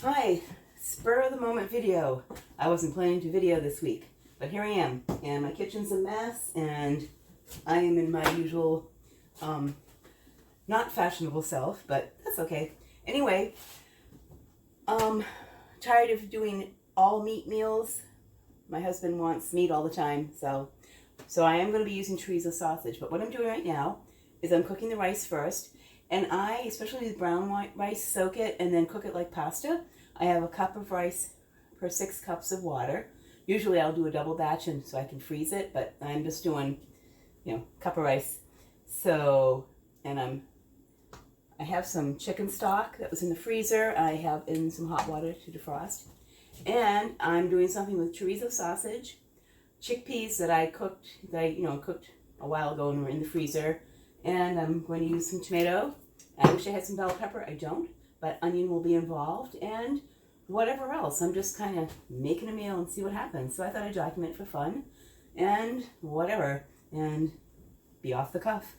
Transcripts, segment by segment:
Hi, spur of the moment video. I wasn't planning to video this week, but here I am, and my kitchen's a mess, and I am in my usual, not fashionable self, but that's okay. Anyway, tired of doing all meat meals. My husband wants meat all the time, so I am going to be using chorizo sausage. But what I'm doing right now is I'm cooking the rice first, and I, especially the brown white rice, soak it and then cook it like pasta. I have a cup of rice per 6 cups of water. Usually I'll do a double batch and so I can freeze it, but I'm just doing, cup of rice. So, and I have some chicken stock that was in the freezer. I have in some hot water to defrost. And I'm doing something with chorizo sausage, chickpeas that I cooked, cooked a while ago and were in the freezer. And I'm going to use some tomato. I wish I had some bell pepper. I don't, but onion will be involved and whatever else. I'm just kind of making a meal and see what happens. So I thought I'd document for fun and whatever and be off the cuff.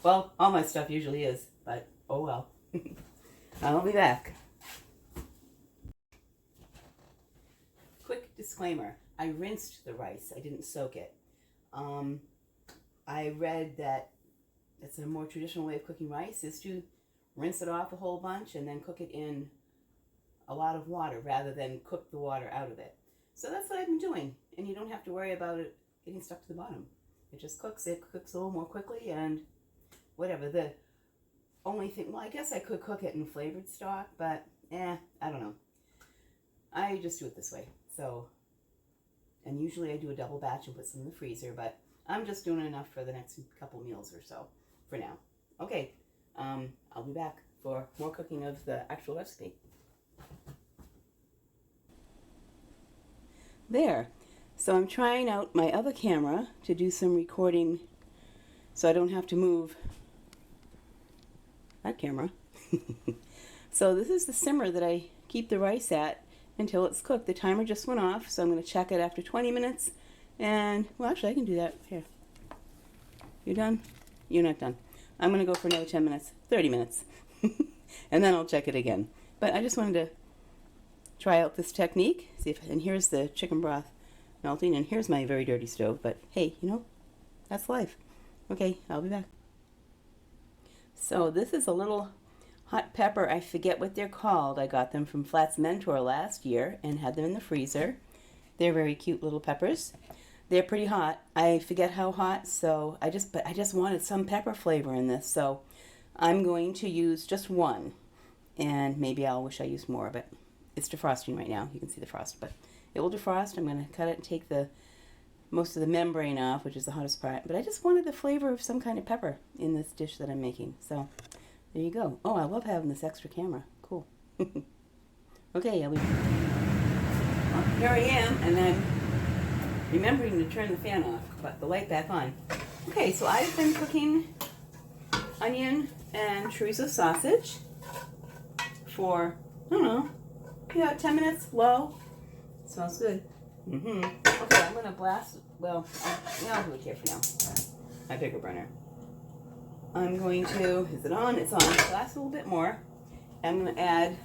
Well, all my stuff usually is, but oh well. I'll be back. Quick disclaimer. I rinsed the rice. I didn't soak it. I read that it's a more traditional way of cooking rice is to rinse it off a whole bunch and then cook it in a lot of water rather than cook the water out of it. So that's what I've been doing, and you don't have to worry about it getting stuck to the bottom. It just cooks. It cooks a little more quickly and whatever. The only thing, well, I guess I could cook it in flavored stock, but I don't know. I just do it this way. So, and usually I do a double batch and put some in the freezer, but I'm just doing enough for the next couple meals or so for now. Okay, I'll be back for more cooking of the actual recipe. There. So I'm trying out my other camera to do some recording so I don't have to move that camera. So this is the simmer that I keep the rice at until it's cooked. The timer just went off, so I'm going to check it after 20 minutes. And, well, actually, I can do that. Here. You done? You're not done. I'm going to go for another 10 minutes, 30 minutes. And then I'll check it again. But I just wanted to try out this technique. See if, and here's the chicken broth melting, and here's my very dirty stove. But, hey, that's life. Okay, I'll be back. So this is a little hot pepper. I forget what they're called. I got them from Flat's Mentor last year and had them in the freezer. They're very cute little peppers. They're pretty hot. I forget how hot, so I just wanted some pepper flavor in this, so I'm going to use just one. And maybe I'll wish I used more, but it's defrosting right now. You can see the frost, but it will defrost. I'm going to cut it and take most of the membrane off, which is the hottest part. But I just wanted the flavor of some kind of pepper in this dish that I'm making. So there you go. Oh, I love having this extra camera. Cool. Okay, I'll be... Well, here I am, and I'm remembering to turn the fan off, but the light back on. Okay, so I've been cooking onion and chorizo sausage for, I don't know, 10 minutes, low. Smells good. Okay, I'm going to blast, I'll do it here for now. My bigger burner. I'm going to, is it on? It's on. Blast a little bit more. I'm going to add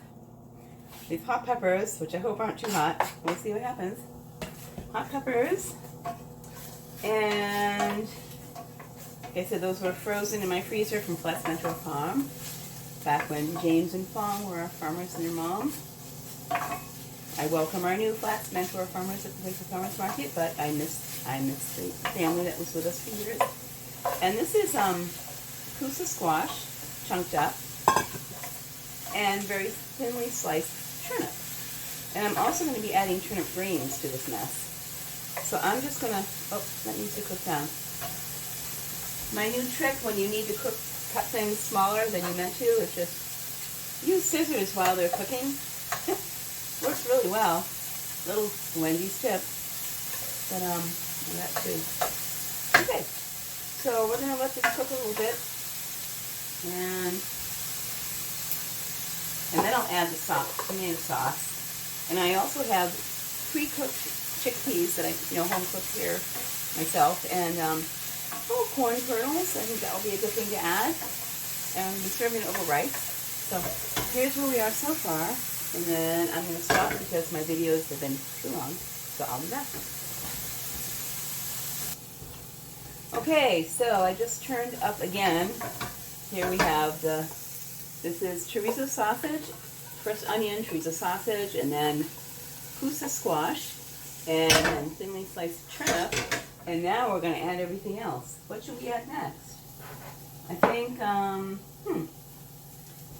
these hot peppers, which I hope aren't too hot. We'll see what happens. Hot peppers. And, like I said, those were frozen in my freezer from Flat's Mentor Farm. Back when James and Fong were our farmers and their mom. I welcome our new Flat's Mentor farmers at the Lakewood Farmers Market, but I miss the family that was with us for years. And this is pusa squash, chunked up, and very thinly sliced turnip. And I'm also going to be adding turnip greens to this mess. So I'm just going to, that needs to cook down. My new trick when you need to cut things smaller than you meant to is just use scissors while they're cooking. Works really well. Little Wendy's tip. But that too. Okay. So we're gonna let this cook a little bit. And then I'll add the tomato sauce. And I also have pre-cooked chickpeas that I home cooked here myself, and corn kernels. I think that will be a good thing to add. And we'll be serving it over rice. So here's where we are so far. And then I'm going to stop because my videos have been too long, so I'll be back. Okay, so I just turned up again. Here we have this is chorizo sausage, first onion, chorizo sausage, and then pusa squash, and then thinly sliced turnip. And now we're going to add everything else. What should we add next? I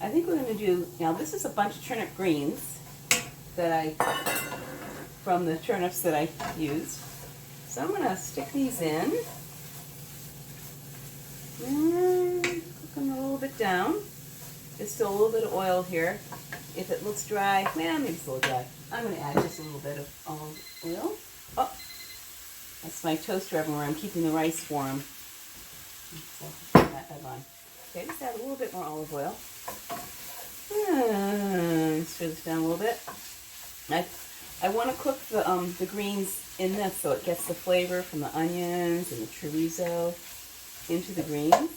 think we're going to do, now this is a bunch of turnip greens that from the turnips that I used. So I'm going to stick these in. And cook them a little bit down. There's still a little bit of oil here. If it looks dry, well, maybe it's a little dry. I'm going to add just a little bit of olive oil. Oh, that's my toaster oven where I'm keeping the rice warm. So turn that on. Okay, just add a little bit more olive oil. And stir this down a little bit. I want to cook the greens in this so it gets the flavor from the onions and the chorizo into the greens.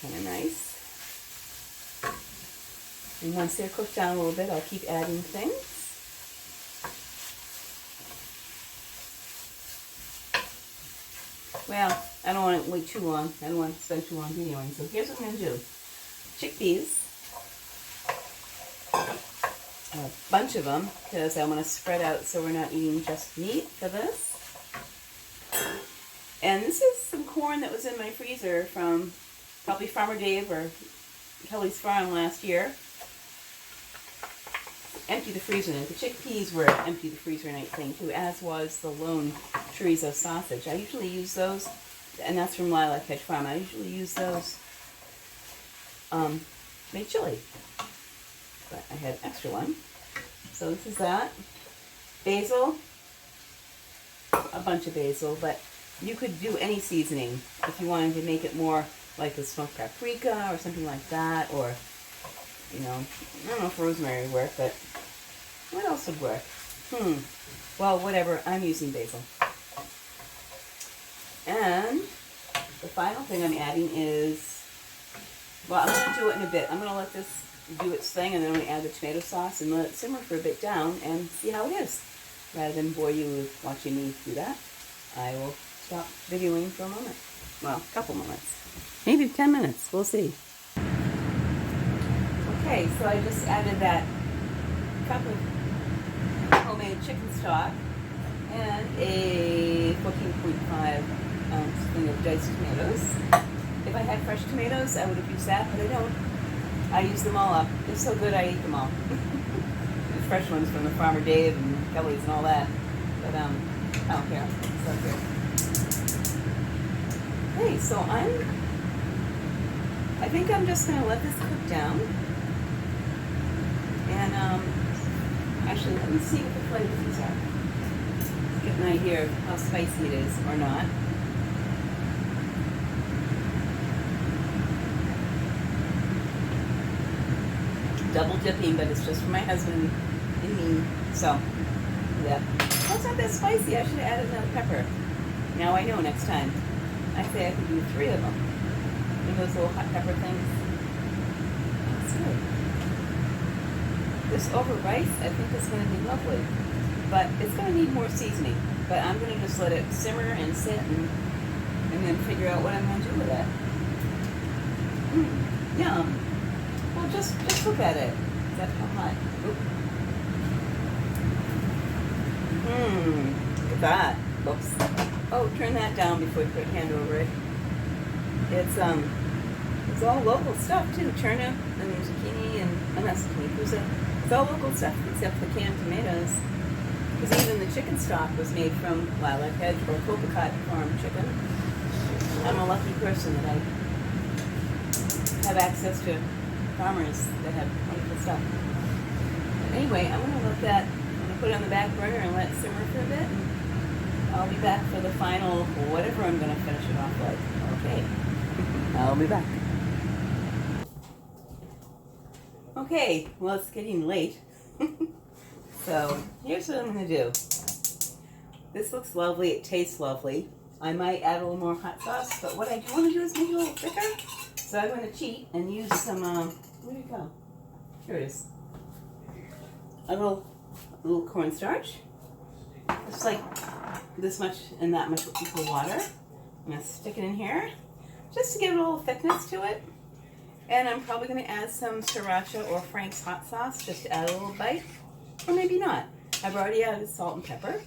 Kind of nice. And once they're cooked down a little bit, I'll keep adding things. Well, I don't want to wait too long. I don't want to spend too long videoing. So here's what I'm going to do. Chickpeas. A bunch of them because I want to spread out so we're not eating just meat for this. And this is some corn that was in my freezer from probably Farmer Dave or Kelly's Farm last year. Empty the freezer night. The chickpeas were empty the freezer night thing too, as was the lone chorizo sausage. I usually use those, and that's from Lilac Hedge Farm. I usually use those make chili, but I had extra one. So this is that. Basil, a bunch of basil, but you could do any seasoning if you wanted to make it more like the smoked paprika or something like that, or, you know, I don't know if rosemary would work, but what else would work? Well, whatever, I'm using basil. And the final thing I'm adding is, well, I'm going to do it in a bit. I'm going to let this do its thing, and then I'm going to add the tomato sauce and let it simmer for a bit down and see how it is. Rather than bore you with watching me do that, I will stop videoing for a moment. Well, a couple moments. Maybe 10 minutes. We'll see. Okay, so I just added that cup of homemade chicken stock and a 14.5 ounce thing of diced tomatoes. If I had fresh tomatoes, I would have used that, but I don't. I use them all up. They're so good, I eat them all. The fresh ones from the Farmer Dave and Kelly's and all that. But I don't care. It's up here. Okay, so I think I'm just going to let this cook down. And actually, let me see what the flavors are. Get an idea of how spicy it is or not. Double dipping, but it's just for my husband and me. So, yeah. Oh, it's not that spicy. I should have added another pepper. Now I know next time. I say I could do 3 of them. You know those little hot pepper things? That's good. This over rice, I think is going to be lovely. But it's going to need more seasoning. But I'm going to just let it simmer and sit and then figure out what I'm going to do with it. Yum. Well, just look at it. Is that how hot? Look at that. Oops. Oh, turn that down before you put your hand over it. It's all local stuff too. Turnip and zucchini and not zucchini, pusa. It's all local stuff except the canned tomatoes. Because even the chicken stock was made from Lilac Hedge or Copacabana Farm chicken. I'm a lucky person that I have access to farmers that have wonderful stuff. But anyway, I'm going to put it on the back burner and let it simmer for a bit. And I'll be back for the final, whatever I'm going to finish it off like. Okay. I'll be back. Okay, well, it's getting late. So, here's what I'm going to do. This looks lovely. It tastes lovely. I might add a little more hot sauce, but what I do want to do is make it a little thicker. So I'm going to cheat and use some, where'd it go? Here it is. A little cornstarch. It's like this much and that much equal water. I'm gonna stick it in here just to give it a little thickness to it. And I'm probably gonna add some sriracha or Frank's hot sauce just to add a little bite, or maybe not. I've already added salt and pepper.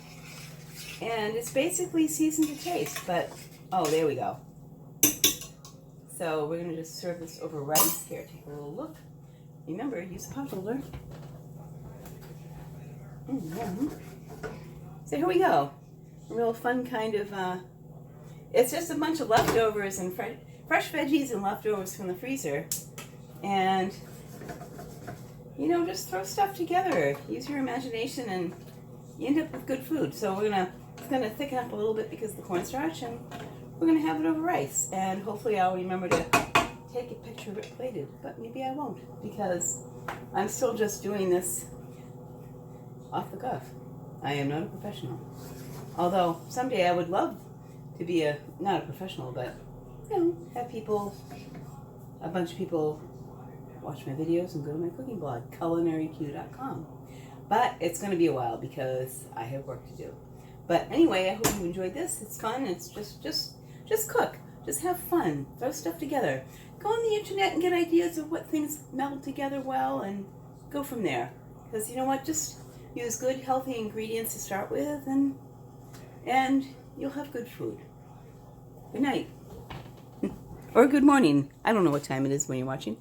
And it's basically seasoned to taste, but, oh, there we go. So we're gonna just serve this over rice. Here, take a little look. Remember, use a pot holder. So here we go. A real fun kind of, it's just a bunch of leftovers and fresh veggies and leftovers from the freezer. And, you know, just throw stuff together. Use your imagination and you end up with good food. So it's gonna thicken up a little bit because of the cornstarch, and we're gonna have it over rice. And hopefully I'll remember to take a picture of it plated, but maybe I won't because I'm still just doing this off the cuff. I am not a professional. Although someday I would love to be not a professional, but, you know, have a bunch of people watch my videos and go to my cooking blog, culinaryq.com. But it's going to be a while because I have work to do. But anyway, I hope you enjoyed this. It's fun. It's just cook. Just have fun. Throw stuff together. Go on the internet and get ideas of what things meld together well and go from there. Because you know what? Just use good, healthy ingredients to start with, and you'll have good food. Good night. Or good morning. I don't know what time it is when you're watching.